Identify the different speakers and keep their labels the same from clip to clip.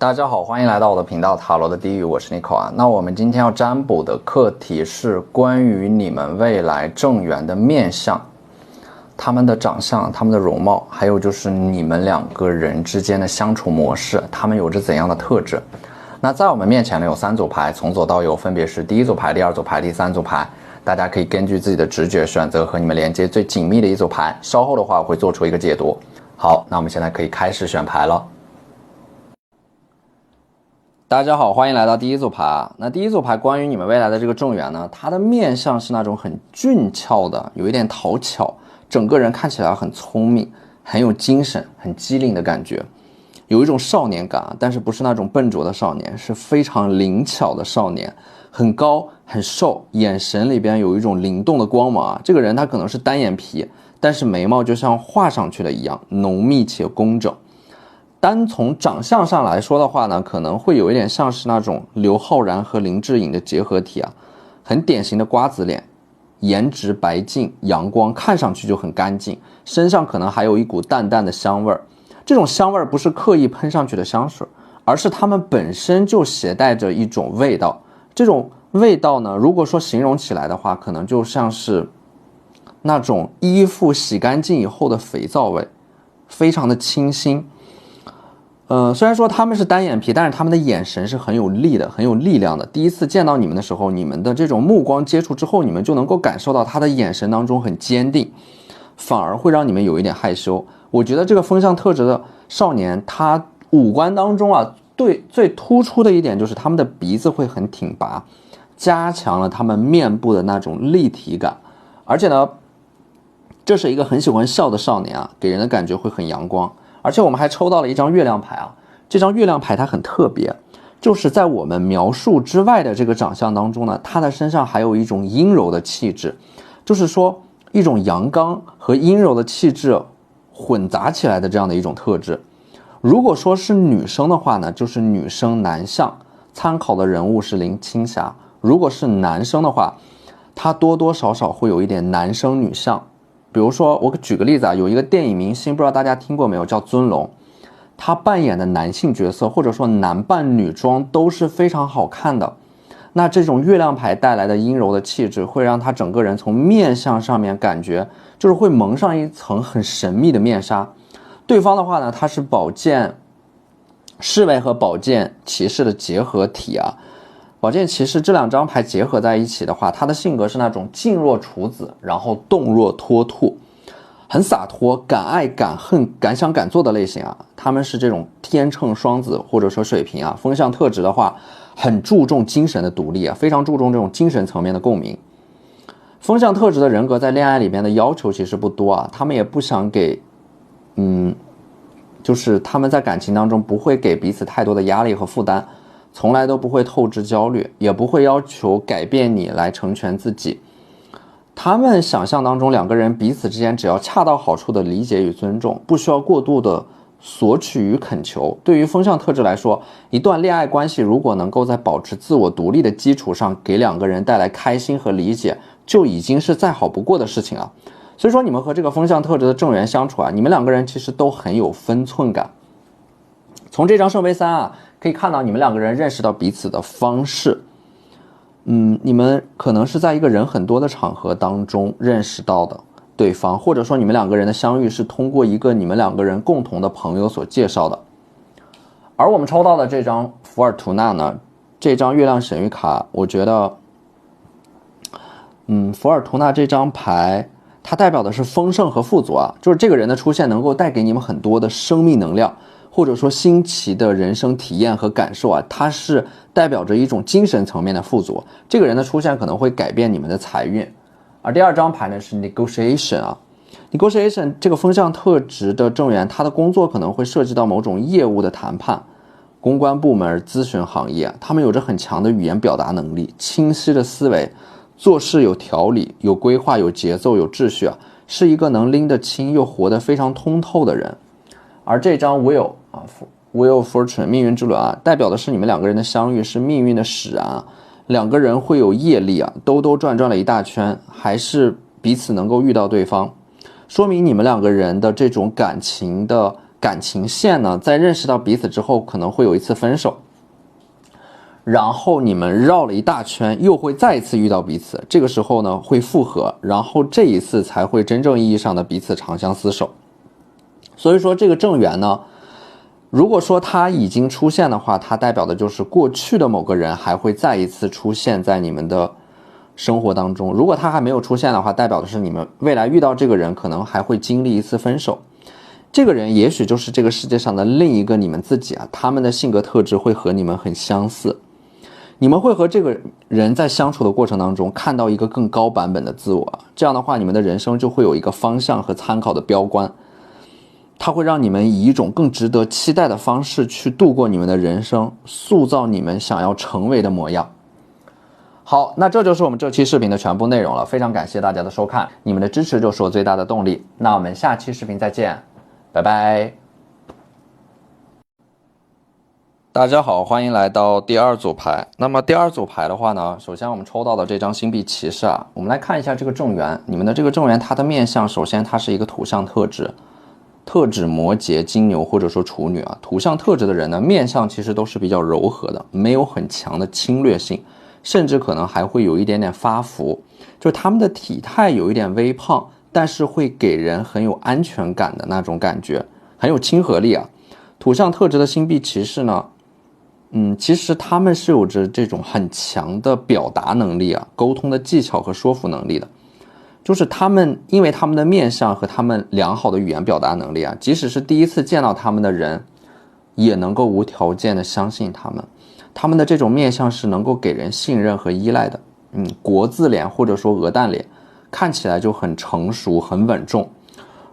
Speaker 1: 大家好，欢迎来到我的频道塔罗的地狱，我是 Nico 啊。那我们今天要占卜的课题是关于你们未来正缘的面相，他们的长相、他们的容貌，还有就是你们两个人之间的相处模式，他们有着怎样的特质。那在我们面前呢有3组牌，从左到右分别是第1组牌、第2组牌、第3组牌，大家可以根据自己的直觉选择和你们连接最紧密的一组牌，稍后的话我会做出一个解读。好，那我们现在可以开始选牌了。大家好，欢迎来到第1组牌啊。那第1组牌关于你们未来的这个正缘呢，它的面相是那种很俊俏的，有一点讨巧，整个人看起来很聪明，很有精神，很机灵的感觉，有一种少年感啊，但是不是那种笨拙的少年，是非常灵巧的少年，很高很瘦，眼神里边有一种灵动的光芒啊。这个人他可能是单眼皮，但是眉毛就像画上去的一样，浓密且工整。单从长相上来说的话呢，可能会有一点像是那种刘昊然和林志颖的结合体啊，很典型的瓜子脸，颜值白净阳光，看上去就很干净，身上可能还有一股淡淡的香味儿。这种香味儿不是刻意喷上去的香水，而是他们本身就携带着一种味道。这种味道呢，如果说形容起来的话，可能就像是那种衣服洗干净以后的肥皂味，非常的清新。虽然说他们是单眼皮，但是他们的眼神是很有力的，很有力量的。第一次见到你们的时候，你们的这种目光接触之后，你们就能够感受到他的眼神当中很坚定，反而会让你们有一点害羞。我觉得这个风象特质的少年，他五官当中啊，最突出的一点就是他们的鼻子会很挺拔，加强了他们面部的那种立体感。而且呢，这是一个很喜欢笑的少年啊，给人的感觉会很阳光。而且我们还抽到了一张月亮牌啊，这张月亮牌它很特别，就是在我们描述之外的这个长相当中呢，他的身上还有一种阴柔的气质，就是说一种阳刚和阴柔的气质混杂起来的这样的一种特质。如果说是女生的话呢，就是女生男相，参考的人物是林青霞。如果是男生的话，他多多少少会有一点男生女相。比如说我举个例子啊，有一个电影明星，不知道大家听过没有，叫尊龙，他扮演的男性角色或者说男扮女装都是非常好看的。那这种月亮牌带来的阴柔的气质，会让他整个人从面相上面感觉就是会蒙上一层很神秘的面纱。对方的话呢，他是宝剑侍卫和宝剑骑士的结合体啊。宝剑骑士这2张牌结合在一起的话，他的性格是那种静若处子，然后动若脱兔，很洒脱，敢爱敢恨，敢想敢做的类型啊。他们是这种天秤双子或者说水瓶啊。风象特质的话，很注重精神的独立啊，非常注重这种精神层面的共鸣。风象特质的人格在恋爱里面的要求其实不多啊，他们也不想给就是他们在感情当中不会给彼此太多的压力和负担，从来都不会透支焦虑，也不会要求改变你来成全自己。他们想象当中2个人彼此之间只要恰到好处的理解与尊重，不需要过度的索取与恳求。对于风象特质来说，一段恋爱关系如果能够在保持自我独立的基础上给2个人带来开心和理解，就已经是再好不过的事情了。所以说你们和这个风象特质的正缘相处啊，你们2个人其实都很有分寸感。从这张圣杯3啊，可以看到你们2个人认识到彼此的方式。你们可能是在一个人很多的场合当中认识到的对方，或者说你们2个人的相遇是通过一个你们2个人共同的朋友所介绍的。而我们抽到的这张福尔图纳呢，这张月亮神谕卡，我觉得福尔图纳这张牌它代表的是丰盛和富足啊，就是这个人的出现能够带给你们很多的生命能量，或者说新奇的人生体验和感受啊，它是代表着一种精神层面的富足。这个人的出现可能会改变你们的财运。而第2张牌呢是 negotiation 啊 ，negotiation 这个风象特质的正缘，他的工作可能会涉及到某种业务的谈判，公关部门、咨询行业，他们有着很强的语言表达能力，清晰的思维，做事有条理、有规划、有节奏、有秩序啊，是一个能拎得清又活得非常通透的人。而这张 Wheel 啊 ，Wheel Fortune 命运之轮啊，代表的是你们2个人的相遇是命运的使然啊，2个人会有业力啊，兜兜转转了一大圈，还是彼此能够遇到对方，说明你们2个人的这种感情的感情线呢，在认识到彼此之后，可能会有一次分手，然后你们绕了一大圈，又会再一次遇到彼此，这个时候呢会复合，然后这一次才会真正意义上的彼此长相厮守。所以说这个正缘呢，如果说它已经出现的话，它代表的就是过去的某个人还会再一次出现在你们的生活当中。如果它还没有出现的话，代表的是你们未来遇到这个人可能还会经历一次分手。这个人也许就是这个世界上的另一个你们自己啊，他们的性格特质会和你们很相似，你们会和这个人在相处的过程当中看到一个更高版本的自我，这样的话你们的人生就会有一个方向和参考的标杆，它会让你们以一种更值得期待的方式去度过你们的人生，塑造你们想要成为的模样。好，那这就是我们这期视频的全部内容了，非常感谢大家的收看，你们的支持就是我最大的动力。那我们下期视频再见，拜拜。大家好，欢迎来到第二组牌。那么第二组牌的话呢，首先我们抽到的这张星币骑士啊，我们来看一下这个正缘。你们的这个正缘，它的面相，首先它是一个土象特质，特指摩羯、金牛或者说处女啊。土象特质的人呢，面相其实都是比较柔和的，没有很强的侵略性，甚至可能还会有一点点发福，就是他们的体态有一点微胖，但是会给人很有安全感的那种感觉，很有亲和力啊。土象特质的星币骑士呢，其实他们是有着这种很强的表达能力啊，沟通的技巧和说服能力的。就是他们因为他们的面相和他们良好的语言表达能力啊，即使是第一次见到他们的人，也能够无条件的相信他们。他们的这种面相是能够给人信任和依赖的。国字脸或者说鹅蛋脸，看起来就很成熟、很稳重。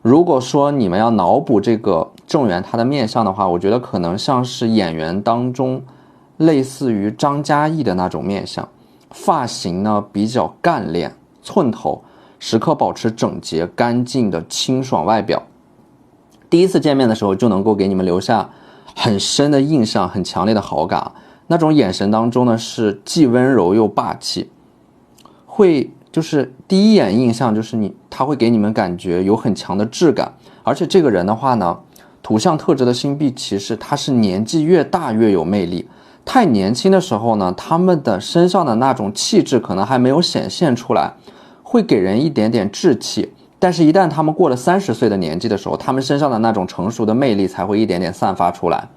Speaker 1: 如果说你们要脑补这个正缘他的面相的话，我觉得可能像是演员当中类似于张嘉译的那种面相，发型呢比较干练，寸头，时刻保持整洁干净的清爽外表。第一次见面的时候就能够给你们留下很深的印象，很强烈的好感。那种眼神当中呢是既温柔又霸气，会就是第一眼印象就是他会给你们感觉有很强的质感。而且这个人的话呢，土象特质的星币骑士，他是年纪越大越有魅力。太年轻的时候呢，他们的身上的那种气质可能还没有显现出来，会给人一点点稚气。但是一旦他们过了30岁的年纪的时候，他们身上的那种成熟的魅力才会一点点散发出来。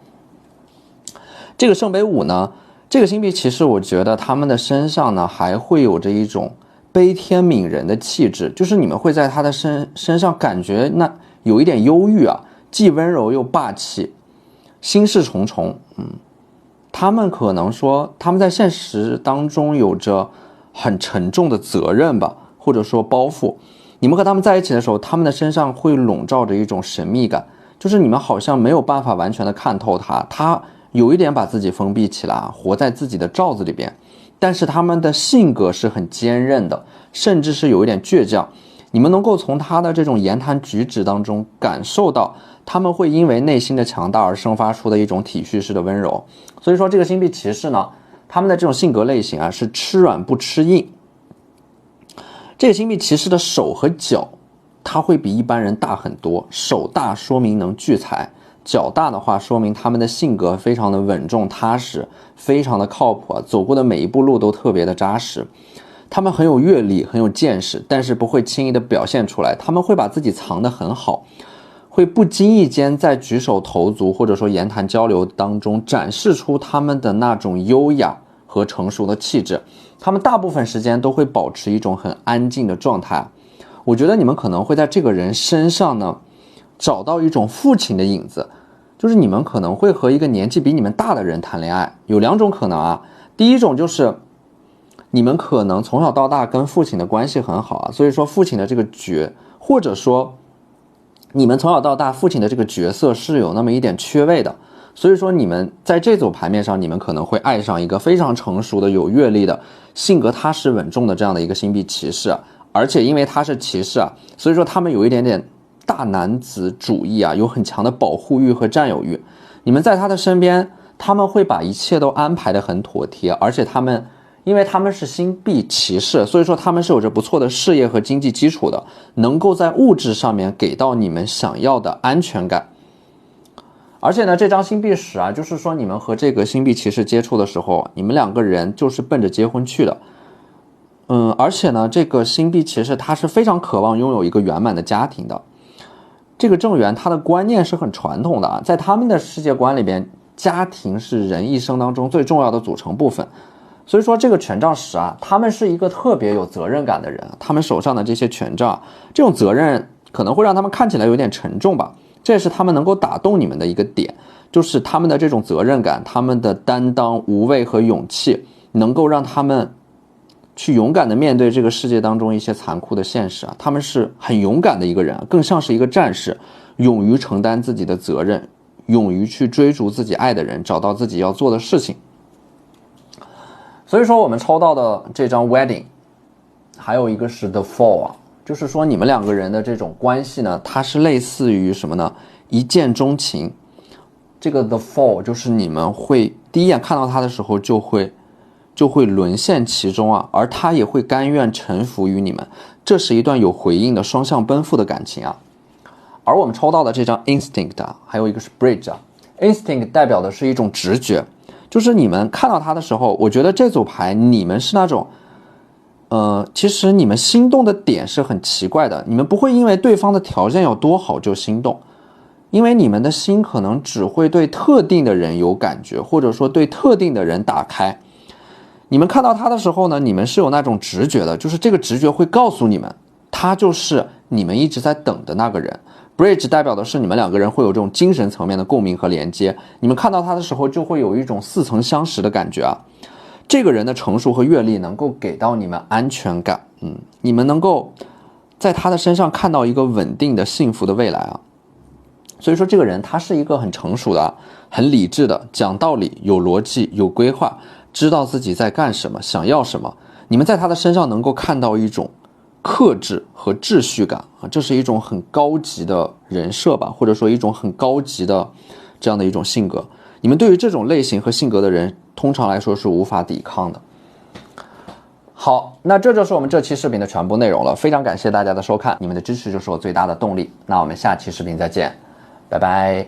Speaker 1: 这个圣杯5呢，这个星币骑士，我觉得他们的身上呢还会有着一种悲天悯人的气质，就是你们会在他的身上感觉那有一点忧郁啊，既温柔又霸气，心事重重。他们可能说他们在现实当中有着很沉重的责任吧，或者说包袱。你们和他们在一起的时候，他们的身上会笼罩着一种神秘感，就是你们好像没有办法完全的看透他有一点把自己封闭起来，活在自己的罩子里边。但是他们的性格是很坚韧的，甚至是有一点倔强。你们能够从他的这种言谈举止当中感受到，他们会因为内心的强大而生发出的一种体恤式的温柔。所以说这个星币骑士呢，他们的这种性格类型啊，是吃软不吃硬。这个星币骑士的手和脚，他会比一般人大很多。手大说明能聚财，脚大的话说明他们的性格非常的稳重踏实，非常的靠谱，走过的每一步路都特别的扎实。他们很有阅历，很有见识，但是不会轻易的表现出来。他们会把自己藏得很好，会不经意间在举手投足或者说言谈交流当中展示出他们的那种优雅和成熟的气质。他们大部分时间都会保持一种很安静的状态。我觉得你们可能会在这个人身上呢找到一种父亲的影子，就是你们可能会和一个年纪比你们大的人谈恋爱。有2种可能啊，第一种就是你们可能从小到大跟父亲的关系很好啊，所以说父亲的这个或者说你们从小到大父亲的这个角色是有那么一点缺位的，所以说你们在这组牌面上，你们可能会爱上一个非常成熟的、有阅历的、性格踏实稳重的这样的一个星币骑士。而且因为他是骑士啊，所以说他们有一点点大男子主义啊，有很强的保护欲和占有欲。你们在他的身边，他们会把一切都安排得很妥帖，而且因为他们是星币骑士，所以说他们是有着不错的事业和经济基础的，能够在物质上面给到你们想要的安全感。而且呢，这张星币10啊，就是说你们和这个星币骑士接触的时候，你们两个人就是奔着结婚去的。而且呢，这个星币骑士他是非常渴望拥有一个圆满的家庭的。这个正缘他的观念是很传统的啊，在他们的世界观里边，家庭是人一生当中最重要的组成部分。所以说这个权杖10啊，他们是一个特别有责任感的人，他们手上的这些权杖，这种责任可能会让他们看起来有点沉重吧，这也是他们能够打动你们的一个点，就是他们的这种责任感，他们的担当、无畏和勇气，能够让他们去勇敢的面对这个世界当中一些残酷的现实啊，他们是很勇敢的一个人，更像是一个战士，勇于承担自己的责任，勇于去追逐自己爱的人，找到自己要做的事情。所以说我们抽到的这张 Wedding， 还有一个是 The Fall 啊，就是说你们两个人的这种关系呢，它是类似于什么呢？一见钟情。这个 The Fall 就是你们会第一眼看到他的时候就会沦陷其中啊，而他也会甘愿臣服于你们，这是一段有回应的双向奔赴的感情啊。而我们抽到的这张 Instinct 啊，还有一个是 Bridge 啊。Instinct 代表的是一种直觉，就是你们看到他的时候，我觉得这组牌你们是那种其实你们心动的点是很奇怪的，你们不会因为对方的条件有多好就心动，因为你们的心可能只会对特定的人有感觉，或者说对特定的人打开。你们看到他的时候呢，你们是有那种直觉的，就是这个直觉会告诉你们，他就是你们一直在等的那个人。Bridge 代表的是你们两个人会有这种精神层面的共鸣和连接，你们看到他的时候就会有一种似曾相识的感觉啊。这个人的成熟和阅历能够给到你们安全感，你们能够在他的身上看到一个稳定的幸福的未来啊。所以说这个人他是一个很成熟的、很理智的，讲道理、有逻辑、有规划，知道自己在干什么，想要什么。你们在他的身上能够看到一种克制和秩序感啊，这是一种很高级的人设吧，或者说一种很高级的这样的一种性格。你们对于这种类型和性格的人，通常来说是无法抵抗的。好，那这就是我们这期视频的全部内容了，非常感谢大家的收看，你们的支持就是我最大的动力。那我们下期视频再见，拜拜。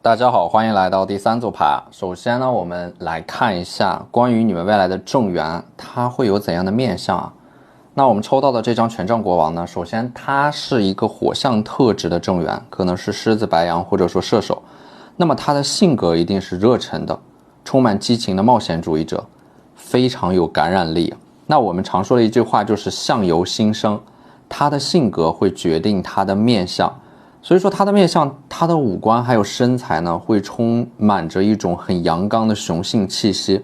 Speaker 1: 大家好，欢迎来到第3组牌。首先呢，我们来看一下关于你们未来的正缘，它会有怎样的面相啊？那我们抽到的这张权杖国王呢，首先它是一个火象特质的正缘，可能是狮子、白羊或者说射手。那么他的性格一定是热忱的，充满激情的冒险主义者，非常有感染力。那我们常说的一句话就是相由心生，他的性格会决定他的面相。所以说他的面相，他的五官还有身材呢，会充满着一种很阳刚的雄性气息。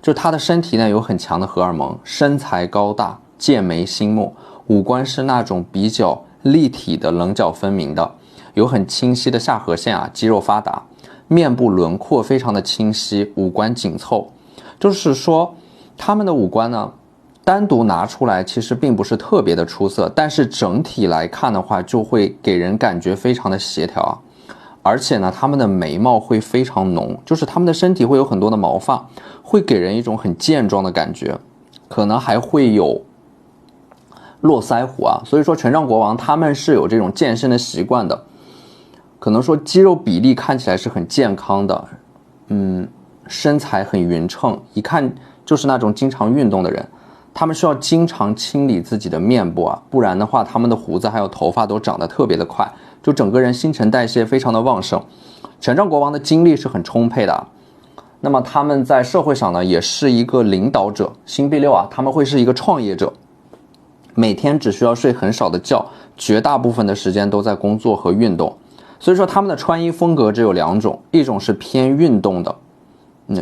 Speaker 1: 就他的身体呢有很强的荷尔蒙，身材高大，剑眉星目，五官是那种比较立体的，棱角分明的，有很清晰的下颌线啊，肌肉发达，面部轮廓非常的清晰，五官紧凑。就是说他们的五官呢单独拿出来其实并不是特别的出色，但是整体来看的话就会给人感觉非常的协调啊。而且呢他们的眉毛会非常浓，就是他们的身体会有很多的毛发，会给人一种很健壮的感觉，可能还会有络腮胡啊。所以说权杖国王他们是有这种健身的习惯的，可能说肌肉比例看起来是很健康的，身材很匀称，一看就是那种经常运动的人。他们需要经常清理自己的面部啊，不然的话他们的胡子还有头发都长得特别的快，就整个人新陈代谢非常的旺盛。权杖国王的精力是很充沛的啊。那么他们在社会上呢也是一个领导者，星币6啊，他们会是一个创业者，每天只需要睡很少的觉，绝大部分的时间都在工作和运动。所以说他们的穿衣风格只有2种，一种是偏运动的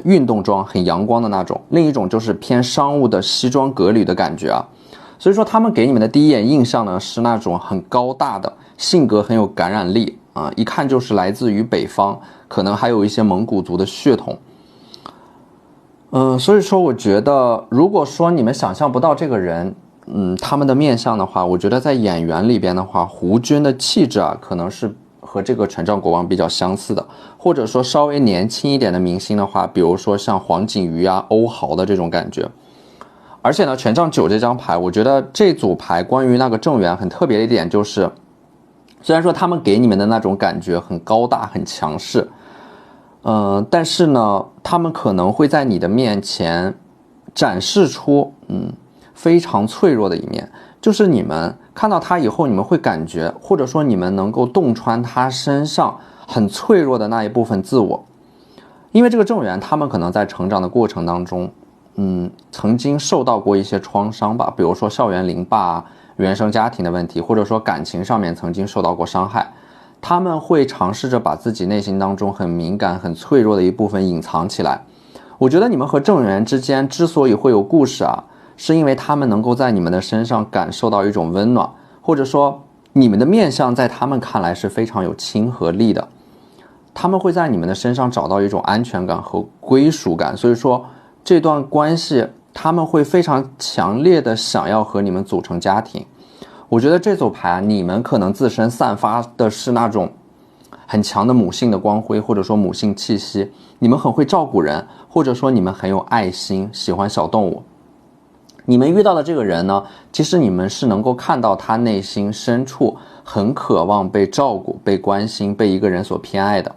Speaker 1: 运动装，很阳光的那种，另一种就是偏商务的西装革履的感觉啊。所以说他们给你们的第一眼印象呢是那种很高大的，性格很有感染力啊，一看就是来自于北方，可能还有一些蒙古族的血统。所以说我觉得如果说你们想象不到这个人他们的面相的话，我觉得在演员里边的话，胡军的气质啊可能是和这个权杖国王比较相似的，或者说稍微年轻一点的明星的话，比如说像黄景瑜啊、欧豪的这种感觉。而且呢权杖9这张牌，我觉得这组牌关于那个正缘很特别的一点就是虽然说他们给你们的那种感觉很高大很强势，但是呢他们可能会在你的面前展示出非常脆弱的一面，就是你们看到他以后，你们会感觉，或者说你们能够洞穿他身上很脆弱的那一部分自我。因为这个正缘他们可能在成长的过程当中曾经受到过一些创伤吧，比如说校园凌霸原生家庭的问题，或者说感情上面曾经受到过伤害，他们会尝试着把自己内心当中很敏感很脆弱的一部分隐藏起来。我觉得你们和正缘之间之所以会有故事是因为他们能够在你们的身上感受到一种温暖，或者说你们的面相在他们看来是非常有亲和力的，他们会在你们的身上找到一种安全感和归属感，所以说这段关系他们会非常强烈的想要和你们组成家庭。我觉得这组牌你们可能自身散发的是那种很强的母性的光辉，或者说母性气息，你们很会照顾人，或者说你们很有爱心，喜欢小动物。你们遇到的这个人呢，其实你们是能够看到他内心深处很渴望被照顾被关心被一个人所偏爱的。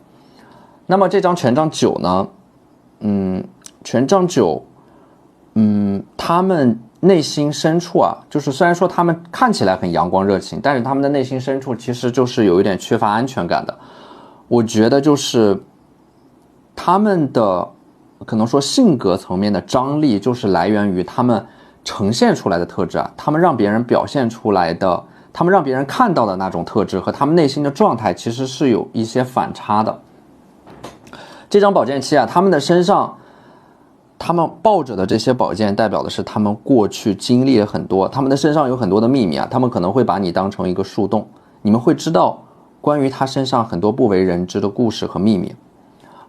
Speaker 1: 那么这张权杖9呢权杖9他们内心深处就是虽然说他们看起来很阳光热情，但是他们的内心深处其实就是有一点缺乏安全感的。我觉得就是他们的可能说性格层面的张力就是来源于他们呈现出来的特质他们让别人表现出来的，他们让别人看到的那种特质和他们内心的状态其实是有一些反差的。这张宝剑七他们的身上他们抱着的这些宝剑代表的是他们过去经历了很多，他们的身上有很多的秘密他们可能会把你当成一个树洞，你们会知道关于他身上很多不为人知的故事和秘密。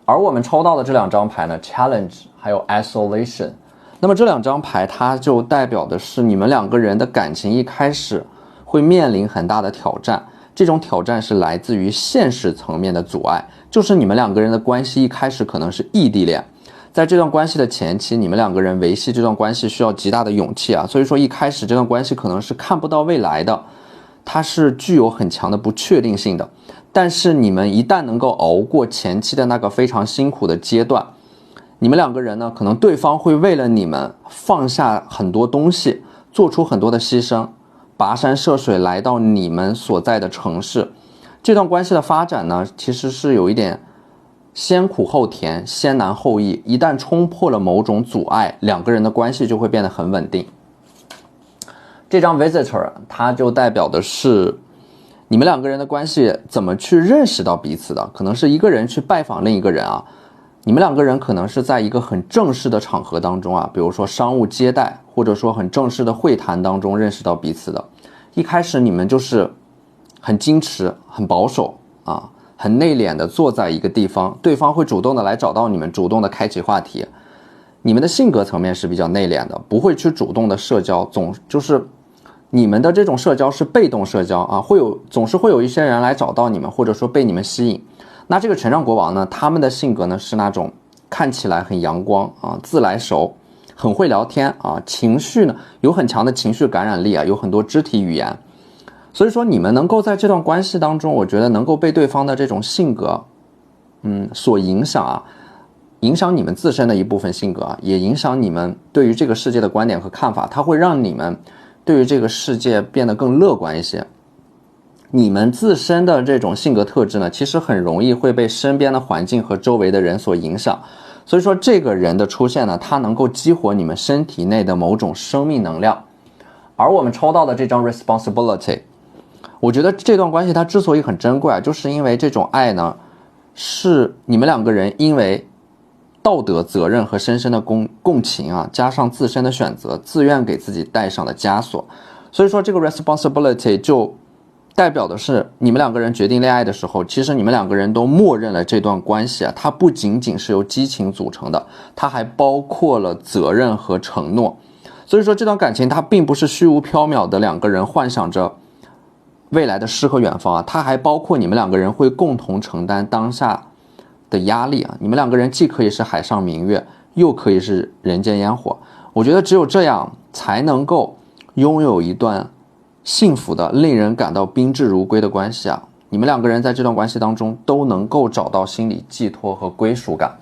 Speaker 1: 而我们抽到的这两张牌呢 Challenge 还有 Isolation， 那么这两张牌它就代表的是你们两个人的感情一开始会面临很大的挑战，这种挑战是来自于现实层面的阻碍，就是你们两个人的关系一开始可能是异地恋，在这段关系的前期你们两个人维系这段关系需要极大的勇气所以说一开始这段关系可能是看不到未来的，它是具有很强的不确定性的。但是你们一旦能够熬过前期的那个非常辛苦的阶段，你们两个人呢可能对方会为了你们放下很多东西，做出很多的牺牲，跋山涉水来到你们所在的城市。这段关系的发展呢其实是有一点先苦后甜先难后易，一旦冲破了某种阻碍，两个人的关系就会变得很稳定。这张 Visitor 它就代表的是你们两个人的关系怎么去认识到彼此的，可能是一个人去拜访另一个人你们两个人可能是在一个很正式的场合当中比如说商务接待，或者说很正式的会谈当中认识到彼此的。一开始你们就是很矜持很保守很内敛的坐在一个地方，对方会主动的来找到你们，主动的开启话题。你们的性格层面是比较内敛的，不会去主动的社交，就是你们的这种社交是被动社交总是会有一些人来找到你们，或者说被你们吸引。那这个权杖国王呢，他们的性格呢是那种看起来很阳光自来熟，很会聊天情绪呢有很强的情绪感染力有很多肢体语言。所以说你们能够在这段关系当中，我觉得能够被对方的这种性格所影响影响你们自身的一部分性格也影响你们对于这个世界的观点和看法，它会让你们对于这个世界变得更乐观一些。你们自身的这种性格特质呢，其实很容易会被身边的环境和周围的人所影响。所以说这个人的出现呢，他能够激活你们身体内的某种生命能量。而我们抽到的这张 Responsibility， 我觉得这段关系它之所以很珍贵就是因为这种爱呢，是你们两个人因为道德责任和深深的共情加上自身的选择，自愿给自己带上的枷锁。所以说这个 responsibility 就代表的是你们两个人决定恋爱的时候，其实你们两个人都默认了这段关系它不仅仅是由激情组成的，它还包括了责任和承诺。所以说这段感情它并不是虚无缥缈的两个人幻想着未来的诗和远方它还包括你们两个人会共同承担当下的压力你们两个人既可以是海上明月，又可以是人间烟火。我觉得只有这样才能够拥有一段幸福的令人感到宾至如归的关系你们两个人在这段关系当中都能够找到心理寄托和归属感。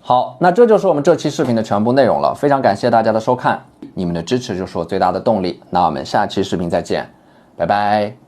Speaker 1: 好，那这就是我们这期视频的全部内容了，非常感谢大家的收看，你们的支持就是我最大的动力。那我们下期视频再见，拜拜。